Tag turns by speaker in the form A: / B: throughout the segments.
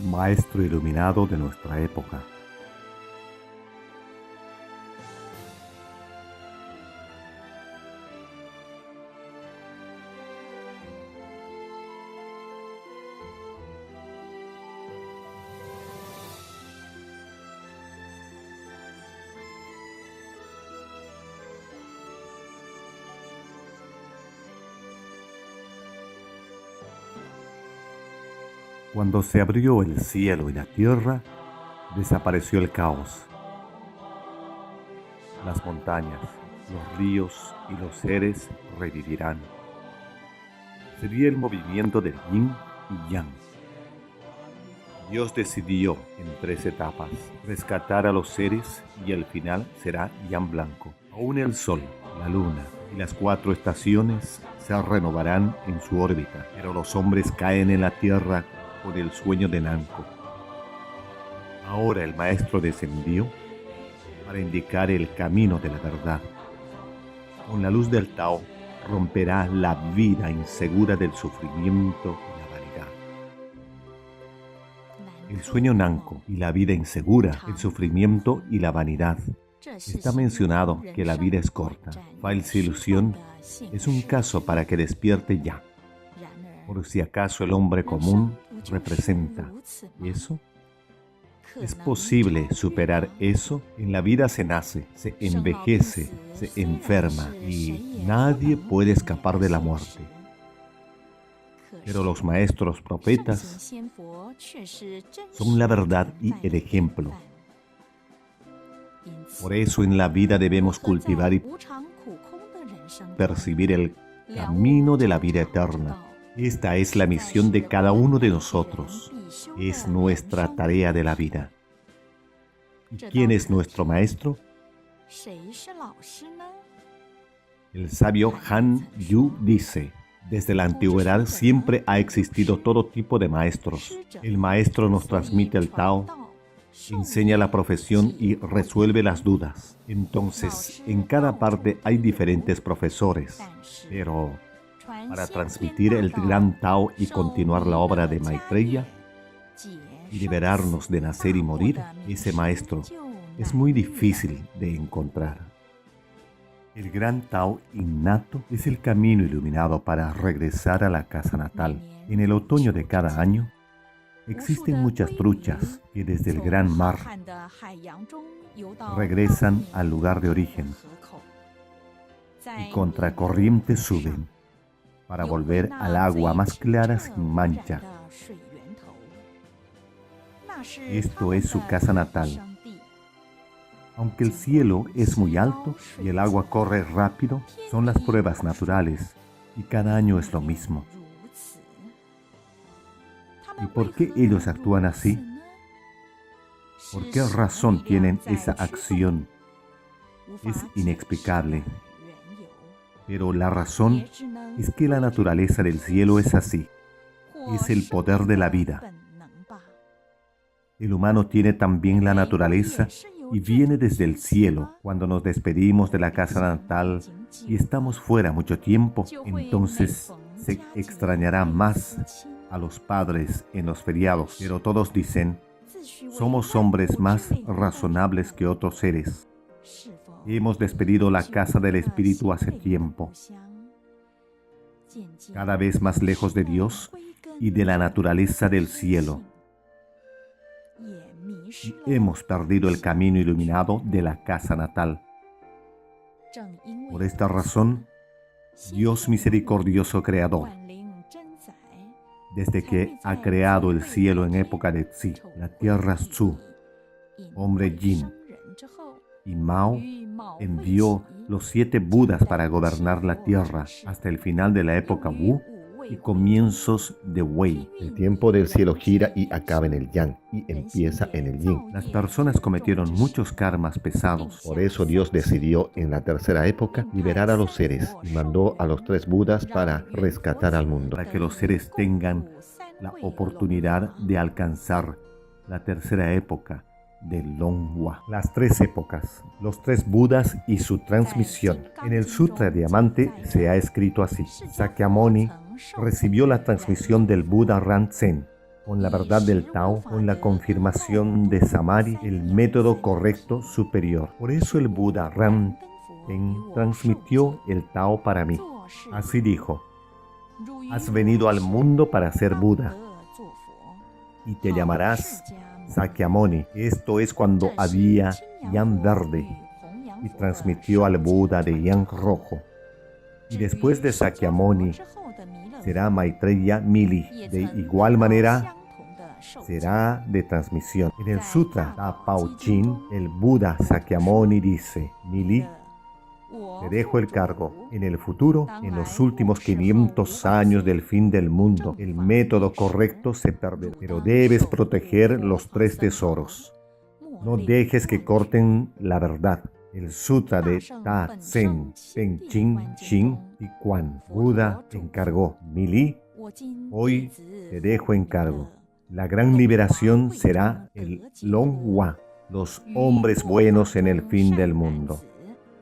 A: maestro iluminado de nuestra época. Cuando se abrió el cielo y la tierra, desapareció el caos. Las montañas, los ríos y los seres revivirán. Sería el movimiento del yin y yang. Dios decidió en 3 etapas rescatar a los seres y el final será yang blanco. Aún el sol, la luna y las 4 estaciones se renovarán en su órbita, pero los hombres caen en la tierra con el sueño de Nanko. Ahora el maestro descendió para indicar el camino de la verdad. Con la luz del Tao romperá la vida insegura del sufrimiento y la vanidad. El sueño Nanko y la vida insegura, el sufrimiento y la vanidad. Está mencionado que la vida es corta. Falsa ilusión es un caso para que despierte ya. Por si acaso el hombre común representa eso. Es posible superar eso. En la vida se nace, se envejece, se enferma y nadie puede escapar de la muerte. Pero los maestros profetas son la verdad y el ejemplo. Por eso en la vida debemos cultivar y percibir el camino de la vida eterna. Esta es la misión de cada uno de nosotros. Es nuestra tarea de la vida. ¿Y quién es nuestro maestro? El sabio Han Yu dice: desde la antigüedad siempre ha existido todo tipo de maestros. El maestro nos transmite el Tao, enseña la profesión y resuelve las dudas. Entonces, en cada parte hay diferentes profesores, pero para transmitir el gran Tao y continuar la obra de Maitreya y liberarnos de nacer y morir, ese maestro es muy difícil de encontrar. El gran Tao innato es el camino iluminado para regresar a la casa natal. En el otoño de cada año, existen muchas truchas que desde el gran mar regresan al lugar de origen y contracorriente suben para volver al agua más clara sin mancha. Esto es su casa natal. Aunque el cielo es muy alto y el agua corre rápido, son las pruebas naturales y cada año es lo mismo. ¿Y por qué ellos actúan así? ¿Por qué razón tienen esa acción? Es inexplicable. Pero la razón es que la naturaleza del cielo es así. Es el poder de la vida. El humano tiene también la naturaleza y viene desde el cielo. Cuando nos despedimos de la casa natal y estamos fuera mucho tiempo, entonces se extrañará más a los padres en los feriados. Pero todos dicen: somos hombres más razonables que otros seres. Hemos despedido la casa del espíritu hace tiempo, cada vez más lejos de Dios y de la naturaleza del cielo. Y hemos perdido el camino iluminado de la casa natal. Por esta razón, Dios misericordioso creador, desde que ha creado el cielo en época de Tzi, la tierra Tzu, hombre Yin, y Mao envió los 7 Budas para gobernar la tierra hasta el final de la época Wu y comienzos de Wei. El tiempo del cielo gira y acaba en el Yang y empieza en el Yin. Las personas cometieron muchos karmas pesados. Por eso Dios decidió en la tercera época liberar a los seres y mandó a los 3 Budas para rescatar al mundo, para que los seres tengan la oportunidad de alcanzar la tercera época del Longhua. Las 3 épocas, los 3 Budas y su transmisión. En el Sutra Diamante se ha escrito así: Sakyamuni recibió la transmisión del Buda Ranzen con la verdad del Tao, con la confirmación de Samadhi, el método correcto superior. Por eso el Buda Ramten transmitió el Tao para mí. Así dijo: has venido al mundo para ser Buda y te llamarás Sakyamuni. Esto es cuando había yang verde y transmitió al Buda de yang rojo. Y después de Sakyamuni será Maitreya Mili. De igual manera será de transmisión. En el Sutra Tapao Chin, el Buda Sakyamuni dice: Mili, te dejo el cargo. En el futuro, en los últimos 500 años del fin del mundo, el método correcto se perderá. Pero debes proteger los 3 tesoros. No dejes que corten la verdad. El Sutra de Ta Tsen Pen Chin Shin y Quan. Buda encargó: Mili, hoy te dejo en cargo. La gran liberación será el Long Hua, los hombres buenos en el fin del mundo.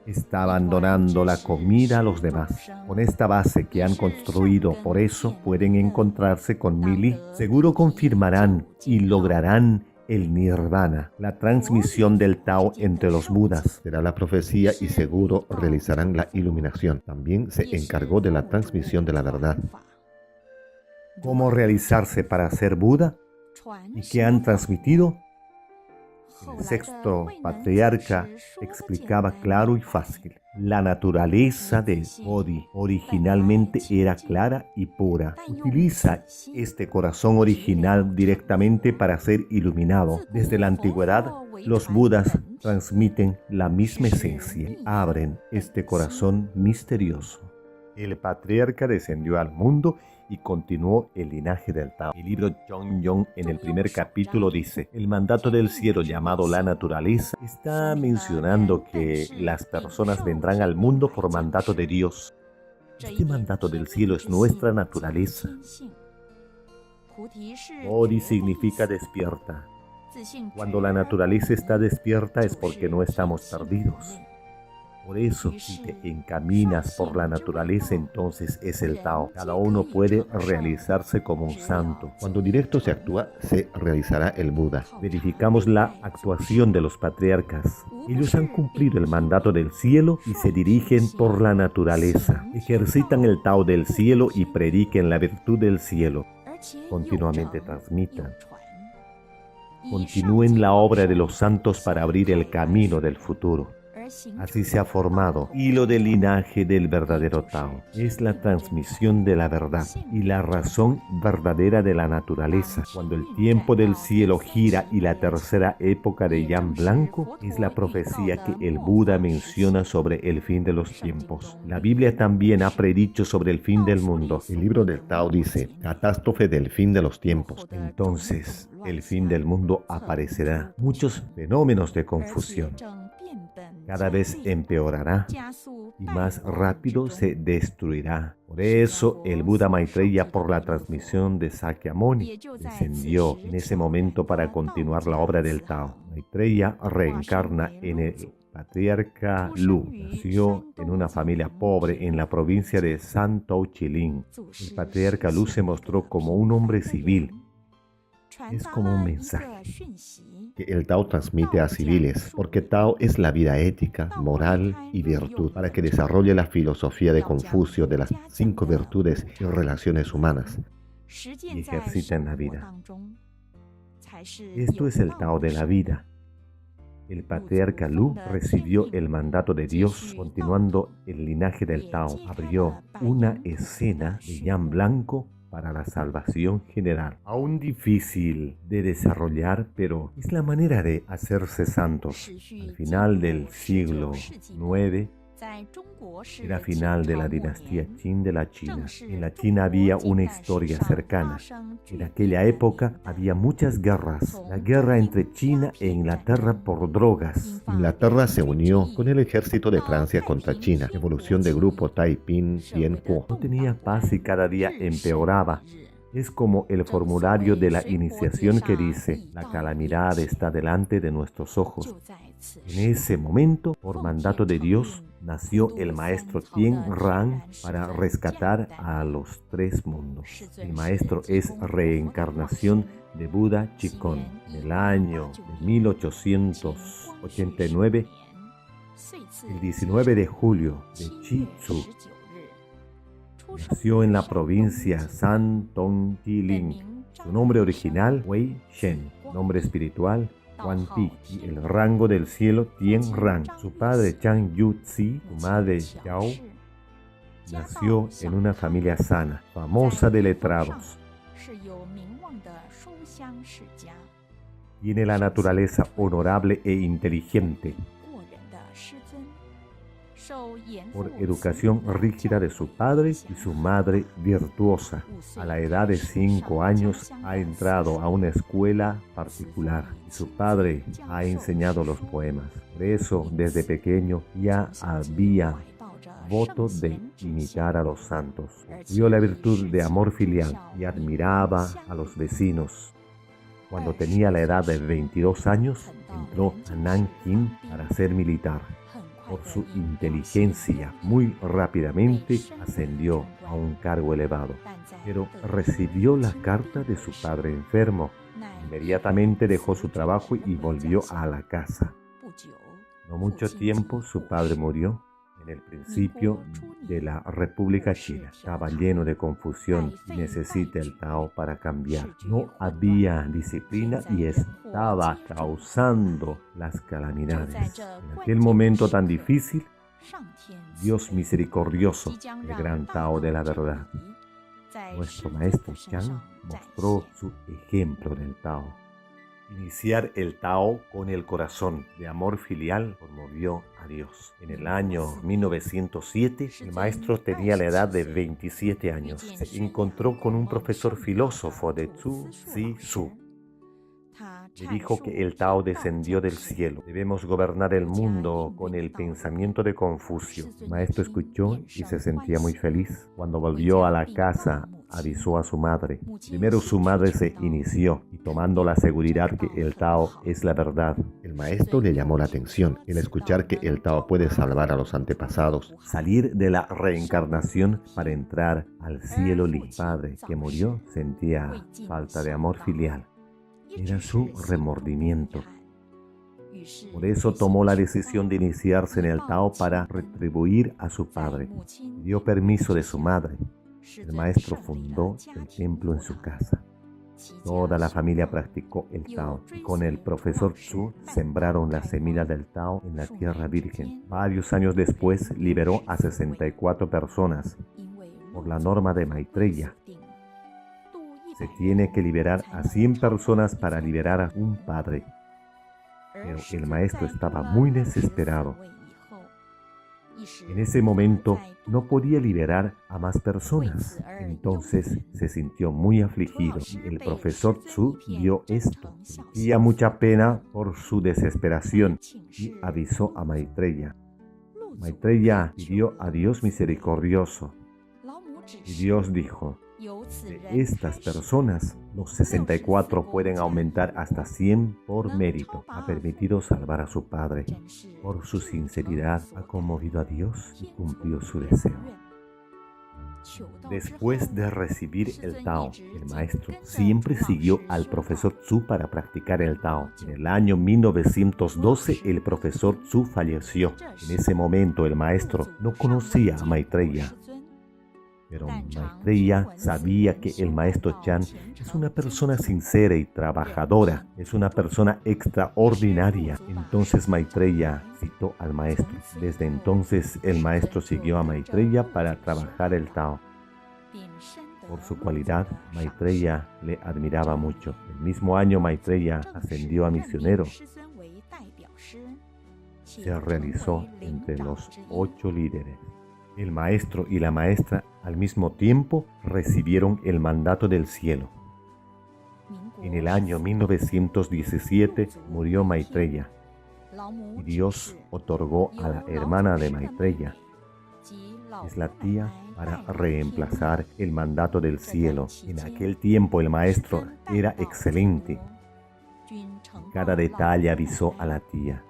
A: Está abandonando la comida a los demás. Con esta base que han construido, por eso pueden encontrarse con Mili. Seguro confirmarán y lograrán el Nirvana, la transmisión del Tao entre los Budas. Será la profecía y seguro realizarán la iluminación. También se encargó de la transmisión de la verdad. ¿Cómo realizarse para ser Buda? ¿Y qué han transmitido? El sexto patriarca explicaba claro y fácil. La naturaleza del Bodhi originalmente era clara y pura. Utiliza este corazón original directamente para ser iluminado. Desde la antigüedad, los Budas transmiten la misma esencia y abren este corazón misterioso. El patriarca descendió al mundo y continuó el linaje del Tao. El libro Yong en el primer capítulo dice: el mandato del cielo llamado la naturaleza está mencionando que las personas vendrán al mundo por mandato de Dios. Este mandato del cielo es nuestra naturaleza. Bodhi significa despierta. Cuando la naturaleza está despierta es porque no estamos perdidos. Por eso, si te encaminas por la naturaleza, entonces es el Tao. Cada uno puede realizarse como un santo. Cuando directo se actúa, se realizará el Buda. Verificamos la actuación de los patriarcas. Ellos han cumplido el mandato del cielo y se dirigen por la naturaleza. Ejercitan el Tao del cielo y prediquen la virtud del cielo. Continuamente transmitan. Continúen la obra de los santos para abrir el camino del futuro. Así se ha formado hilo del linaje del verdadero Tao. Es la transmisión de la verdad y la razón verdadera de la naturaleza. Cuando el tiempo del cielo gira y la tercera época de Yang Blanco, es la profecía que el Buda menciona sobre el fin de los tiempos. La Biblia también ha predicho sobre el fin del mundo. El libro del Tao dice: catástrofe del fin de los tiempos. Entonces, el fin del mundo aparecerá. Muchos fenómenos de confusión. Cada vez empeorará y más rápido se destruirá. Por eso el Buda Maitreya, por la transmisión de Sakyamuni, descendió en ese momento para continuar la obra del Tao. Maitreya reencarna en el patriarca Lu. Nació en una familia pobre en la provincia de Santou Chilin. El patriarca Lu se mostró como un hombre civil. Es como un mensaje que el Tao transmite a civiles, porque Tao es la vida ética, moral y virtud, para que desarrolle la filosofía de Confucio de las 5 virtudes y relaciones humanas y ejercita en la vida. Esto es el Tao de la vida. El patriarca Lu recibió el mandato de Dios, continuando el linaje del Tao. Abrió una escena de Yang Blanco para la salvación general. Aún difícil de desarrollar, pero es la manera de hacerse santos. Al final del siglo IX, era final de la dinastía Qin de la China. En la China había una historia cercana. En aquella época había muchas guerras. La guerra entre China e Inglaterra por drogas. Inglaterra se unió con el ejército de Francia contra China. Evolución del grupo Taiping-Tiankuo. No tenía paz y cada día empeoraba. Es como el formulario de la iniciación que dice: la calamidad está delante de nuestros ojos. En ese momento, por mandato de Dios, nació el maestro Tien Rang para rescatar a los 3 mundos. El maestro es reencarnación de Buda Chikon. En el año de 1889, el 19 de julio de Chi-Tzu, nació en la provincia San Tong Tiling. Su nombre original, Wei Shen, nombre espiritual, Huan Pi, y el rango del cielo, Tien Ran. Su padre, Chang Yu-Tzi, su madre, Yao, nació en una familia sana, famosa de letrados. Tiene la naturaleza honorable e inteligente. Por educación rígida de su padre y su madre virtuosa. A la edad de 5 años ha entrado a una escuela particular y su padre ha enseñado los poemas. Por eso, desde pequeño ya había voto de imitar a los santos. Vio la virtud de amor filial y admiraba a los vecinos. Cuando tenía la edad de 22 años, entró a Nanking para ser militar. Por su inteligencia, muy rápidamente ascendió a un cargo elevado. Pero recibió la carta de su padre enfermo. Inmediatamente dejó su trabajo y volvió a la casa. No mucho tiempo, su padre murió. En el principio de la República China estaba lleno de confusión y necesita el Tao para cambiar. No había disciplina y estaba causando las calamidades. En aquel momento tan difícil, Dios misericordioso, el gran Tao de la verdad, nuestro maestro Chan mostró su ejemplo del Tao. Iniciar el Tao con el corazón de amor filial conmovió a Dios. En el año 1907, el maestro tenía la edad de 27 años. Se encontró con un profesor filósofo de Zhu Zixu. Le dijo que el Tao descendió del cielo. Debemos gobernar el mundo con el pensamiento de Confucio. El maestro escuchó y se sentía muy feliz. Cuando volvió a la casa, avisó a su madre. Primero su madre se inició y tomando la seguridad que el Tao es la verdad. El maestro le llamó la atención el escuchar que el Tao puede salvar a los antepasados, salir de la reencarnación para entrar al cielo Li. El padre que murió sentía falta de amor filial. Era su remordimiento. Por eso tomó la decisión de iniciarse en el Tao para retribuir a su padre. Dio permiso de su madre. El maestro fundó el templo en su casa. Toda la familia practicó el Tao y con el profesor Zhu sembraron la semilla del Tao en la tierra virgen. Varios años después liberó a 64 personas por la norma de Maitreya. Se tiene que liberar a 100 personas para liberar a un padre. Pero el maestro estaba muy desesperado. En ese momento no podía liberar a más personas. Entonces se sintió muy afligido. Y el profesor Zhu vio esto. Sentía mucha pena por su desesperación y avisó a Maitreya. Maitreya pidió a Dios misericordioso. Y Dios dijo: de estas personas, los 64 pueden aumentar hasta 100 por mérito. Ha permitido salvar a su padre. Por su sinceridad ha conmovido a Dios y cumplió su deseo. Después de recibir el Tao, el maestro siempre siguió al profesor Zhu para practicar el Tao. En el año 1912, el profesor Zhu falleció. En ese momento, el maestro no conocía a Maitreya. Pero Maitreya sabía que el maestro Chan es una persona sincera y trabajadora, es una persona extraordinaria. Entonces Maitreya citó al maestro. Desde entonces el maestro siguió a Maitreya para trabajar el Tao. Por su cualidad, Maitreya le admiraba mucho. El mismo año Maitreya ascendió a misionero. Se realizó entre los 8 líderes. El maestro y la maestra al mismo tiempo recibieron el mandato del cielo. En el año 1917 murió Maitreya y Dios otorgó a la hermana de Maitreya, es la tía, para reemplazar el mandato del cielo. En aquel tiempo el maestro era excelente. Cada detalle avisó a la tía.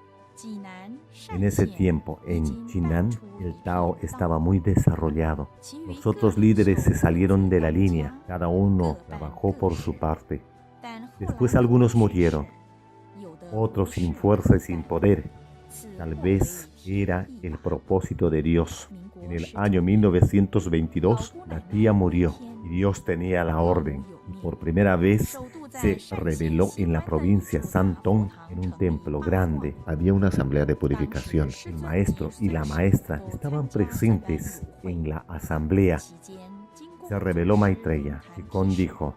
A: En ese tiempo, en Jinan, el Tao estaba muy desarrollado. Los otros líderes se salieron de la línea, cada uno trabajó por su parte. Después algunos murieron, otros sin fuerza y sin poder. Tal vez era el propósito de Dios. En el año 1922, la tía murió y Dios tenía la orden. Y por primera vez se reveló en la provincia Santón, en un templo grande. Había una asamblea de purificación. El maestro y la maestra estaban presentes en la asamblea. Se reveló Maitreya. Chikón dijo: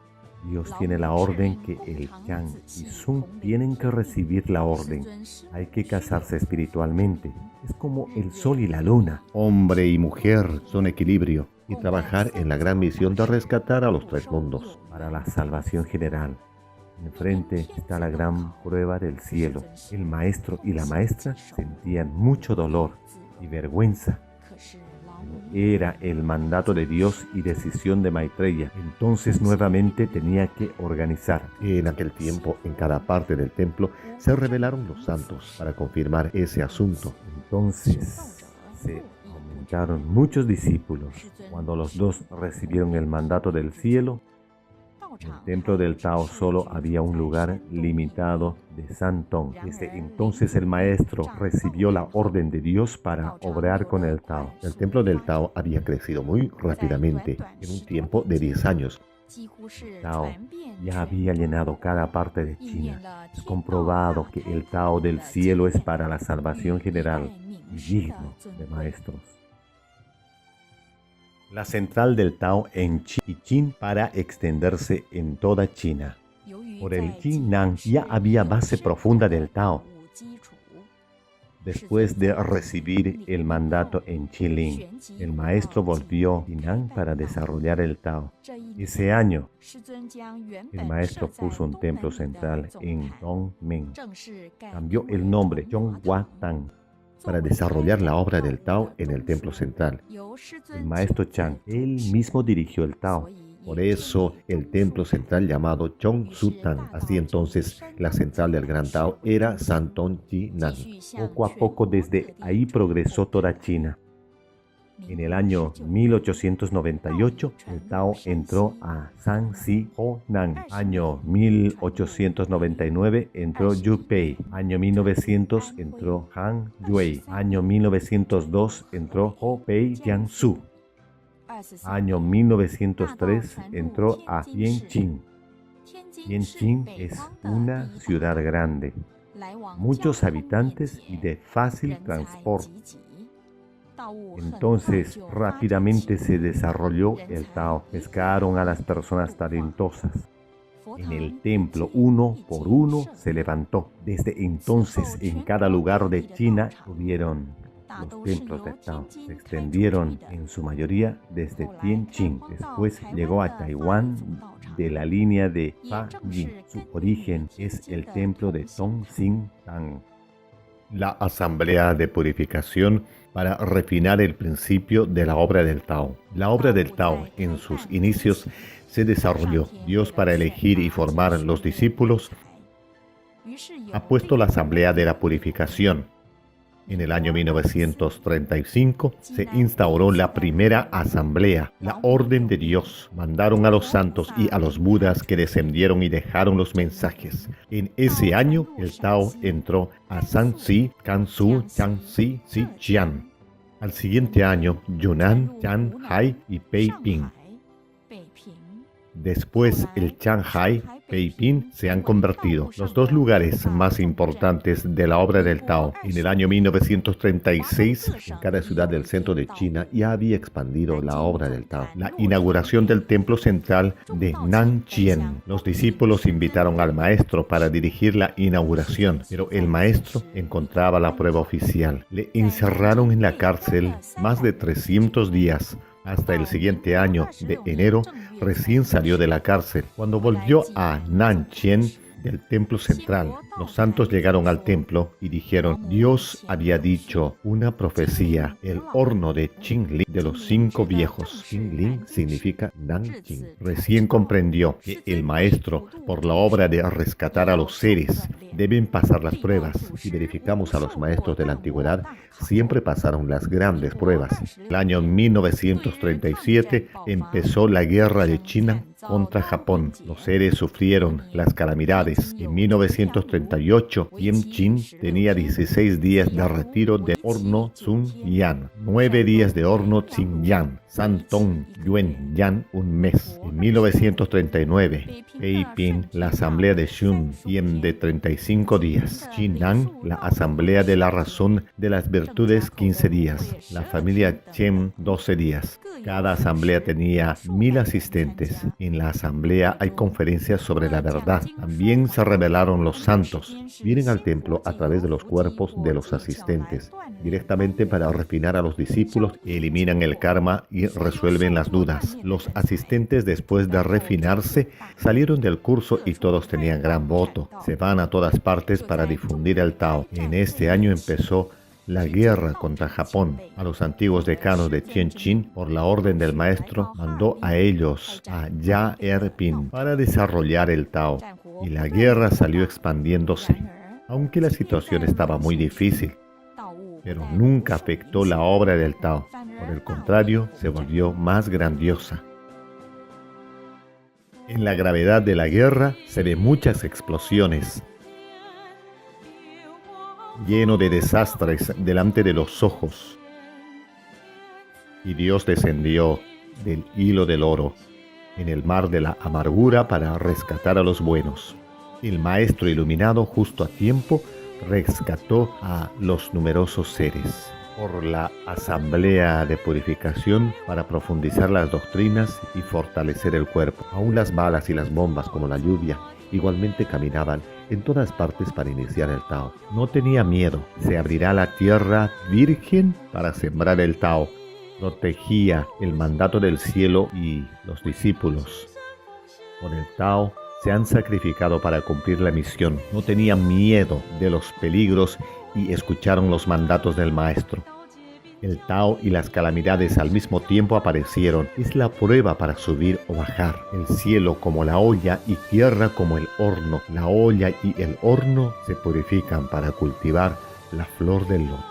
A: Dios tiene la orden que el Chan y Sun tienen que recibir la orden. Hay que casarse espiritualmente. Es como el sol y la luna. Hombre y mujer son equilibrio. Y trabajar en la gran misión de rescatar a los tres mundos para la salvación general. Enfrente está la gran prueba del cielo. El maestro y la maestra sentían mucho dolor y vergüenza. Era el mandato de Dios y decisión de Maitreya. Entonces nuevamente tenía que organizar. En aquel tiempo, en cada parte del templo, se revelaron los santos para confirmar ese asunto. Entonces se aumentaron muchos discípulos. Cuando los dos recibieron el mandato del cielo, en el templo del Tao solo había un lugar limitado de Santong. Desde entonces el maestro recibió la orden de Dios para obrar con el Tao. El templo del Tao había crecido muy rápidamente en un tiempo de 10 años. El Tao ya había llenado cada parte de China. Es comprobado que el Tao del cielo es para la salvación general y digno de maestros. La central del Tao en Chiqin para extenderse en toda China. Por el Jinan ya había base profunda del Tao. Después de recibir el mandato en Jilin, el maestro volvió a Jinan para desarrollar el Tao. Ese año, el maestro puso un templo central en Dongmen. Cambió el nombre Zhonghua-Tang para desarrollar la obra del Tao en el templo central. El maestro Chan, él mismo dirigió el Tao. Por eso el templo central llamado Chongsu-Tang. Así entonces la central del Gran Tao era Santong-Jinan. Poco a poco desde ahí progresó toda China. En el año 1898, el Tao entró a Shanxi Honan. Año 1899 entró Yupei. Año 1900 entró Han Yue. Año 1902 entró Hopei Jiangsu. Año 1903 entró a Tianjin. Tianjin es una ciudad grande, muchos habitantes y de fácil transporte. Entonces rápidamente se desarrolló el Tao. Pescaron a las personas talentosas. En el templo, uno por uno se levantó. Desde entonces, en cada lugar de China hubieron los templos de Tao. Se extendieron en su mayoría desde Tianjin. Después llegó a Taiwán de la línea de Fa-Yin. Su origen es el templo de Tongxing-Tang. La asamblea de purificación para refinar el principio de la obra del Tao. La obra del Tao en sus inicios se desarrolló. Dios, para elegir y formar los discípulos, ha puesto la asamblea de la purificación. En el año 1935 se instauró la primera asamblea, la Orden de Dios. Mandaron a los santos y a los budas que descendieron y dejaron los mensajes. En ese año, el Tao entró a Shanxi, Gansu, Shaanxi, Sichuan. Al siguiente año, Yunnan, Shanghai y Peiping. Después, el Shanghai, Peiping se han convertido los dos lugares más importantes de la obra del Tao. En el año 1936, en cada ciudad del centro de China ya había expandido la obra del Tao. La inauguración del templo central de Nanchien. Los discípulos invitaron al maestro para dirigir la inauguración, pero el maestro encontraba la prueba oficial. Le encerraron en la cárcel más de 300 días. Hasta el siguiente año de enero, recién salió de la cárcel. Cuando volvió a Nanchien del templo central, los santos llegaron al templo y dijeron: Dios había dicho una profecía, el horno de Qinglin de los 5 viejos. Qinglin significa Nanjing. Recién comprendió que el maestro, por la obra de rescatar a los seres Deben pasar las pruebas. Si verificamos a los maestros de la antigüedad, siempre pasaron las grandes pruebas. El año 1937 empezó la guerra de China contra Japón. Los seres sufrieron las calamidades. En 1938, Tien Chin tenía 16 días de retiro de horno Sun Yan, 9 días de horno Qin Yan, San Tong Yuen Yan, un mes. En 1939, Pei Pin, la asamblea de Shun Tien de 35 días. Chinan, la asamblea de la razón de las virtudes, 15 días. La familia Chen, 12 días. Cada asamblea tenía 1000 asistentes. En la asamblea hay conferencias sobre la verdad. También se revelaron los santos. Vienen al templo a través de los cuerpos de los asistentes, directamente para refinar a los discípulos, eliminan el karma y resuelven las dudas. Los asistentes, después de refinarse, salieron del curso y todos tenían gran voto. Se van a todas partes para difundir el Tao. En este año empezó la guerra contra Japón. A los antiguos decanos de Tianjin, por la orden del maestro, mandó a ellos a Ya Erpin para desarrollar el Tao. Y la guerra salió expandiéndose. Aunque la situación estaba muy difícil, pero nunca afectó la obra del Tao. Por el contrario, se volvió más grandiosa. En la gravedad de la guerra se ven muchas explosiones, lleno de desastres delante de los ojos. Y Dios descendió del hilo del oro en el mar de la amargura para rescatar a los buenos. El maestro iluminado, justo a tiempo, rescató a los numerosos seres. Por la asamblea de purificación para profundizar las doctrinas y fortalecer el cuerpo. Aún las balas y las bombas, como la lluvia, igualmente caminaban en todas partes para iniciar el Tao. No tenía miedo. Se abrirá la tierra virgen para sembrar el Tao. Protegía el mandato del cielo y los discípulos. Por el Tao se han sacrificado para cumplir la misión. No tenían miedo de los peligros y escucharon los mandatos del maestro. El Tao y las calamidades al mismo tiempo aparecieron. Es la prueba para subir o bajar. El cielo como la olla y tierra como el horno. La olla y el horno se purifican para cultivar la flor del loto.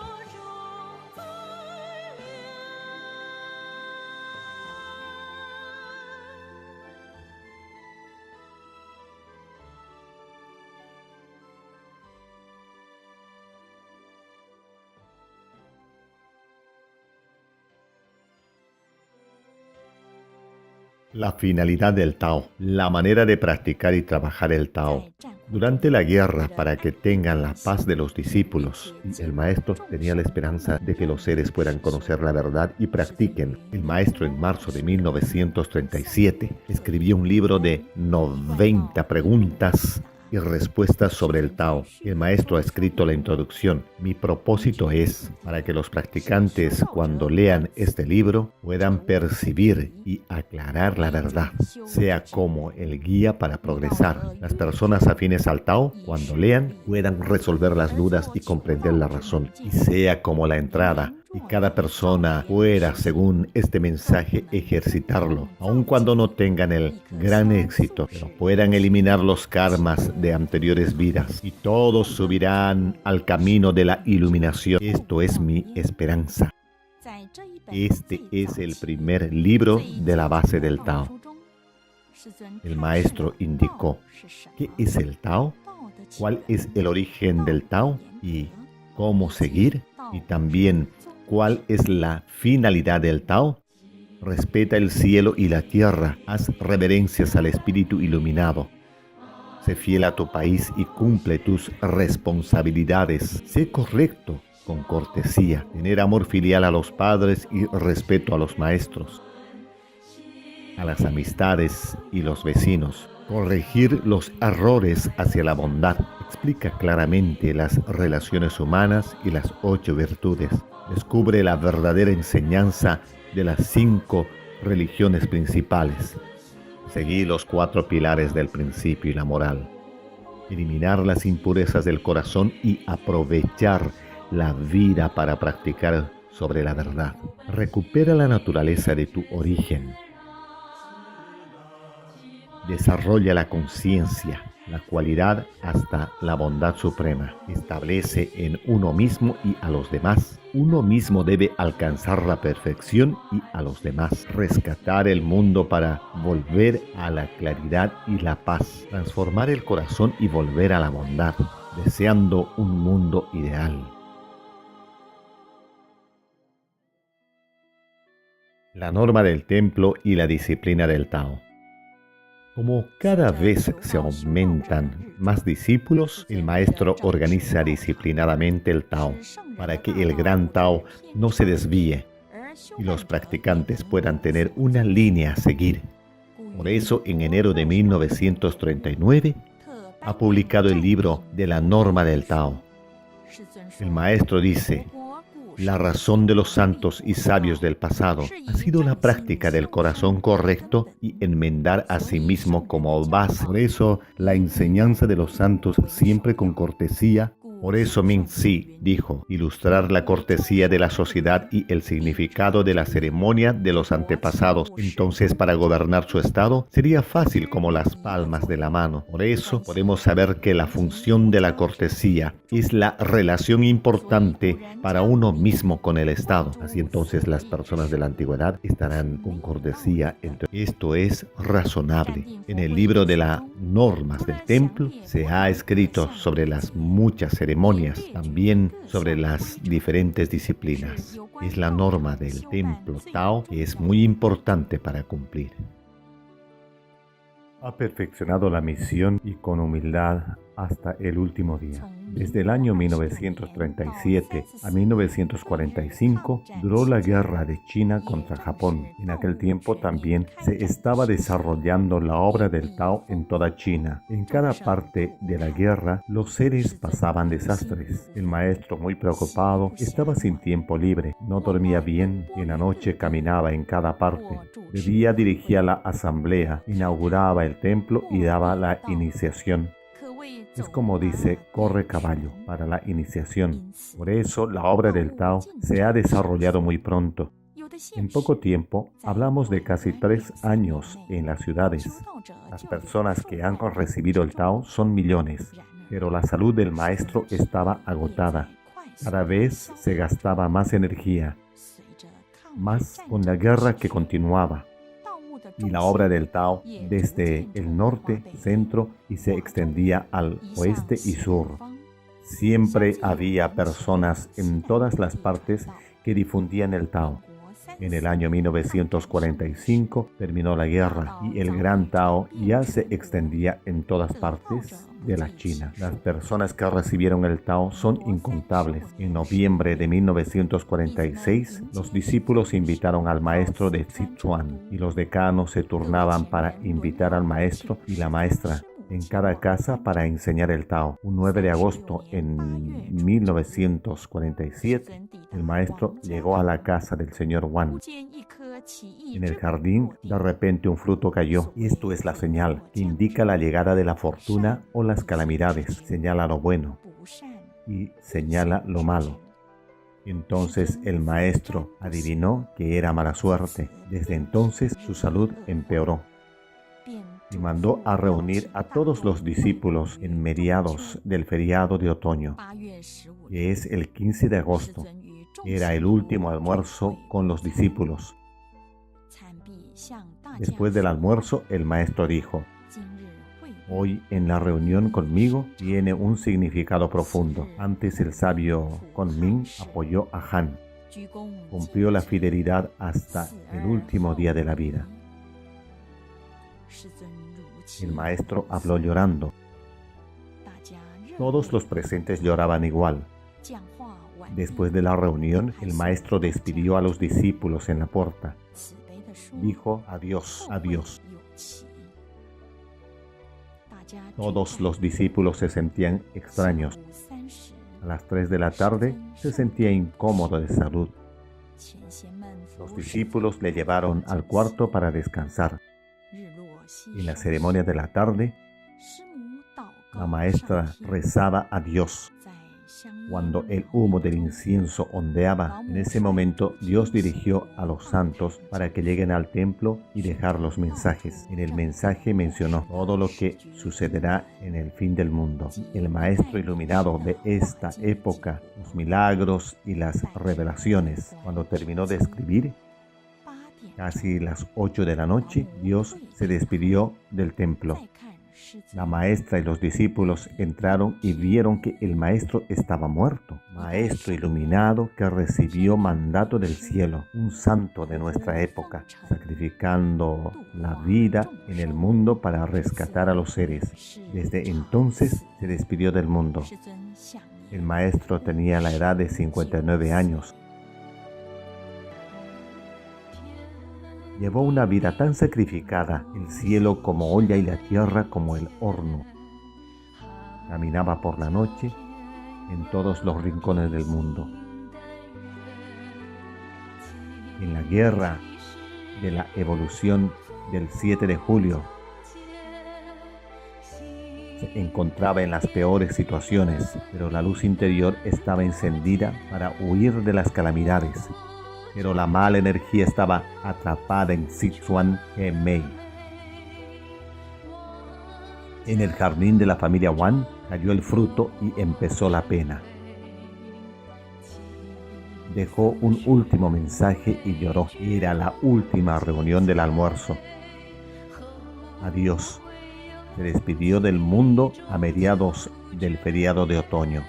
A: La finalidad del Tao, la manera de practicar y trabajar el Tao. Durante la guerra, para que tengan la paz de los discípulos, el maestro tenía la esperanza de que los seres puedan conocer la verdad y practiquen. El maestro, en marzo de 1937, escribió un libro de 90 preguntas y respuestas sobre el Tao. El maestro ha escrito la introducción. Mi propósito es para que los practicantes, cuando lean este libro, puedan percibir y aclarar la verdad, sea como el guía para progresar. Las personas afines al Tao, cuando lean, puedan resolver las dudas y comprender la razón, y sea como la entrada, y cada persona pueda, según este mensaje, ejercitarlo, aun cuando no tengan el gran éxito, pero puedan eliminar los karmas de anteriores vidas, y todos subirán al camino de la iluminación. Esto es mi esperanza. Este es el primer libro de la base del Tao. El maestro indicó qué es el Tao, cuál es el origen del Tao y cómo seguir, y también ¿cuál es la finalidad del Tao? Respeta el cielo y la tierra, haz reverencias al Espíritu iluminado. Sé fiel a tu país y cumple tus responsabilidades. Sé correcto, con cortesía, tener amor filial a los padres y respeto a los maestros, a las amistades y los vecinos. Corregir los errores hacia la bondad. Explica claramente las relaciones humanas y las 8 virtudes. Descubre la verdadera enseñanza de las 5 religiones principales. Seguir los 4 pilares del principio y la moral. Eliminar las impurezas del corazón y aprovechar la vida para practicar sobre la verdad. Recupera la naturaleza de tu origen. Desarrolla la conciencia. la cualidad hasta la bondad suprema. Establece en uno mismo y a los demás. Uno mismo debe alcanzar la perfección y a los demás. Rescatar el mundo para volver a la claridad y la paz. Transformar el corazón y volver a la bondad, deseando un mundo ideal. La norma del templo y la disciplina del Tao. Como cada vez se aumentan más discípulos, el maestro organiza disciplinadamente el Tao para que el gran Tao no se desvíe y los practicantes puedan tener una línea a seguir. Por eso, en enero de 1939, ha publicado el libro de la norma del Tao. El maestro dice: la razón de los santos y sabios del pasado ha sido la práctica del corazón correcto y enmendar a sí mismo como base. Por eso, la enseñanza de los santos siempre con cortesía. Por eso Min-si dijo: ilustrar la cortesía de la sociedad y el significado de la ceremonia de los antepasados. Entonces, para gobernar su estado sería fácil como las palmas de la mano. Por eso podemos saber que la función de la cortesía es la relación importante para uno mismo con el estado. Así entonces las personas de la antigüedad estarán con cortesía. Esto es razonable. En el libro de las normas del templo se ha escrito sobre las muchas ceremonias, también sobre las diferentes disciplinas. Es la norma del templo Tao que es muy importante para cumplir. Ha perfeccionado la misión y con humildad hasta el último día. Desde el año 1937 a 1945 duró la guerra de China contra Japón. En aquel tiempo también se estaba desarrollando la obra del Tao en toda China. En cada parte de la guerra los seres pasaban desastres. El maestro, muy preocupado, estaba sin tiempo libre, no dormía bien, en la noche caminaba en cada parte. De día dirigía la asamblea, inauguraba el templo y daba la iniciación. Es como dice, corre caballo para la iniciación. Por eso la obra del Tao se ha desarrollado muy pronto. En poco tiempo, hablamos de casi 3 años en las ciudades. Las personas que han recibido el Tao son millones, pero la salud del maestro estaba agotada. Cada vez se gastaba más energía, más con la guerra que continuaba. Y la obra del Tao desde el norte, centro y se extendía al oeste y sur. Siempre había personas en todas las partes que difundían el Tao. En el año 1945 terminó la guerra y el gran Tao ya se extendía en todas partes de la China. Las personas que recibieron el Tao son incontables. En noviembre de 1946, los discípulos invitaron al maestro de Sichuan y los decanos se turnaban para invitar al maestro y la maestra en cada casa para enseñar el Tao. Un 9 de agosto en 1947, el maestro llegó a la casa del señor Wan. En el jardín, de repente un fruto cayó, y esto es la señal que indica la llegada de la fortuna o las calamidades. Señala lo bueno y señala lo malo. Entonces el maestro adivinó que era mala suerte. Desde entonces su salud empeoró. Y mandó a reunir a todos los discípulos en mediados del feriado de otoño, que es el 15 de agosto. Era el último almuerzo con los discípulos. Después del almuerzo, el maestro dijo: hoy en la reunión conmigo tiene un significado profundo. Antes el sabio Kunming apoyó a Han. Cumplió la fidelidad hasta el último día de la vida. El maestro habló llorando. Todos los presentes lloraban igual. Después de la reunión, el maestro despidió a los discípulos en la puerta. Dijo: adiós, adiós. Todos los discípulos se sentían extraños. A las 3 de la tarde se sentía incómodo de salud. Los discípulos le llevaron al cuarto para descansar. En la ceremonia de la tarde, la maestra rezaba a Dios. Cuando el humo del incienso ondeaba, en ese momento Dios dirigió a los santos para que lleguen al templo y dejar los mensajes. En el mensaje mencionó todo lo que sucederá en el fin del mundo. El maestro iluminado de esta época, los milagros y las revelaciones. Cuando terminó de escribir, casi las 8 de la noche, Dios se despidió del templo. La maestra y los discípulos entraron y vieron que el maestro estaba muerto. Maestro iluminado que recibió mandato del cielo, un santo de nuestra época, sacrificando la vida en el mundo para rescatar a los seres. Desde entonces se despidió del mundo. El maestro tenía la edad de 59 años. Llevó una vida tan sacrificada, el cielo como olla y la tierra como el horno. Caminaba por la noche en todos los rincones del mundo. En la guerra de la evolución del 7 de julio, se encontraba en las peores situaciones, pero la luz interior estaba encendida para huir de las calamidades. Pero la mala energía estaba atrapada en Sichuan Hemei. En el jardín de la familia Wan cayó el fruto y empezó la pena. Dejó un último mensaje y lloró. Era la última reunión del almuerzo. Adiós. Se despidió del mundo a mediados del feriado de otoño.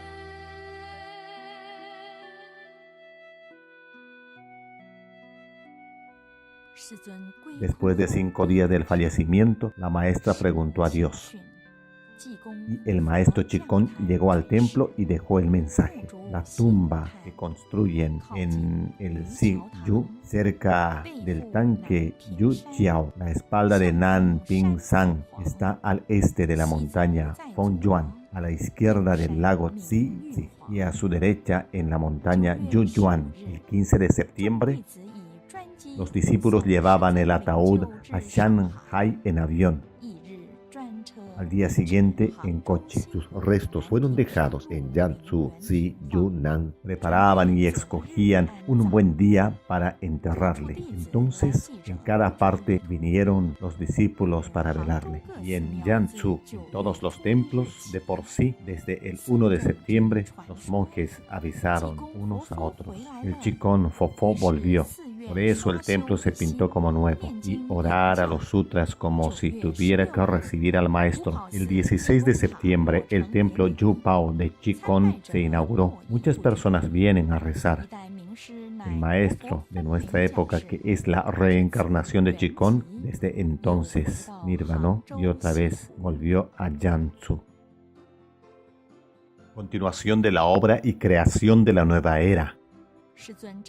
A: Después de 5 días del fallecimiento, la maestra preguntó a Dios. Y el maestro Chikón llegó al templo y dejó el mensaje. La tumba que construyen en el Xiyu, cerca del tanque Yujiao, la espalda de Nan Ping San, está al este de la montaña Fongyuan, a la izquierda del lago Zizi y a su derecha en la montaña Yuyuan. El 15 de septiembre, los discípulos llevaban el ataúd a Shanghai en avión. Al día siguiente, en coche. Sus restos fueron dejados en Jiangsu, Zi, Yunnan. Preparaban y escogían un buen día para enterrarle. Entonces, en cada parte vinieron los discípulos para velarle. Y en Jiangsu, en todos los templos, de por sí, desde el 1 de septiembre, los monjes avisaron unos a otros. El Chikón Fofo volvió. Por eso el templo se pintó como nuevo y orar a los sutras como si tuviera que recibir al maestro. El 16 de septiembre el templo Yupao de Chikón se inauguró. Muchas personas vienen a rezar. El maestro de nuestra época, que es la reencarnación de Chikón, desde entonces nirvanó y otra vez volvió a Jiangsu. Continuación de la obra y creación de la nueva era.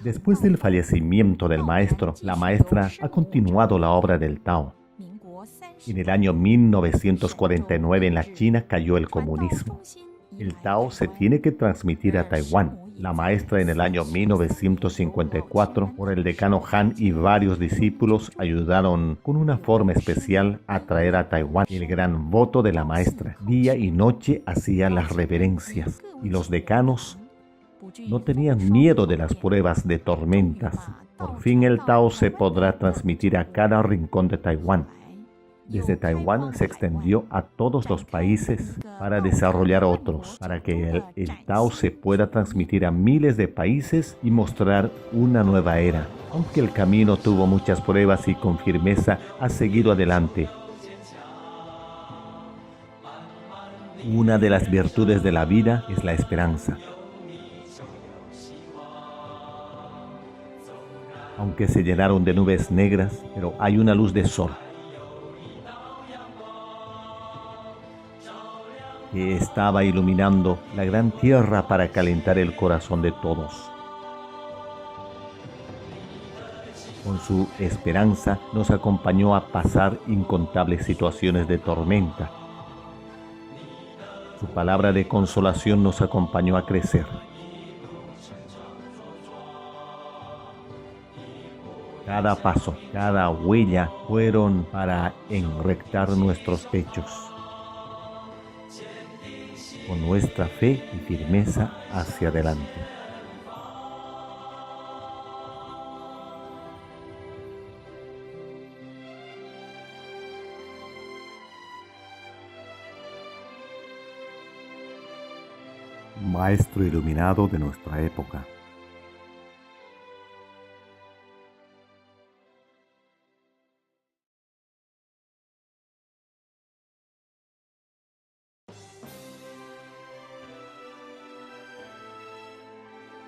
A: Después del fallecimiento del maestro, la maestra ha continuado la obra del Tao. En el año 1949 en la China cayó el comunismo. El Tao se tiene que transmitir a Taiwán. La maestra en el año 1954, por el decano Han y varios discípulos, ayudaron con una forma especial a traer a Taiwán el gran voto de la maestra. Día y noche hacía las reverencias y los decanos no tenían miedo de las pruebas de tormentas. Por fin el Tao se podrá transmitir a cada rincón de Taiwán. Desde Taiwán se extendió a todos los países para desarrollar otros, para que el Tao se pueda transmitir a miles de países y mostrar una nueva era. Aunque el camino tuvo muchas pruebas y con firmeza ha seguido adelante. Una de las virtudes de la vida es la esperanza. Aunque se llenaron de nubes negras, pero hay una luz de sol que estaba iluminando la gran tierra para calentar el corazón de todos. Con su esperanza nos acompañó a pasar incontables situaciones de tormenta. Su palabra de consolación nos acompañó a crecer. Cada paso, cada huella fueron para enrectar nuestros pechos. con nuestra fe y firmeza hacia adelante. Maestro iluminado de nuestra época,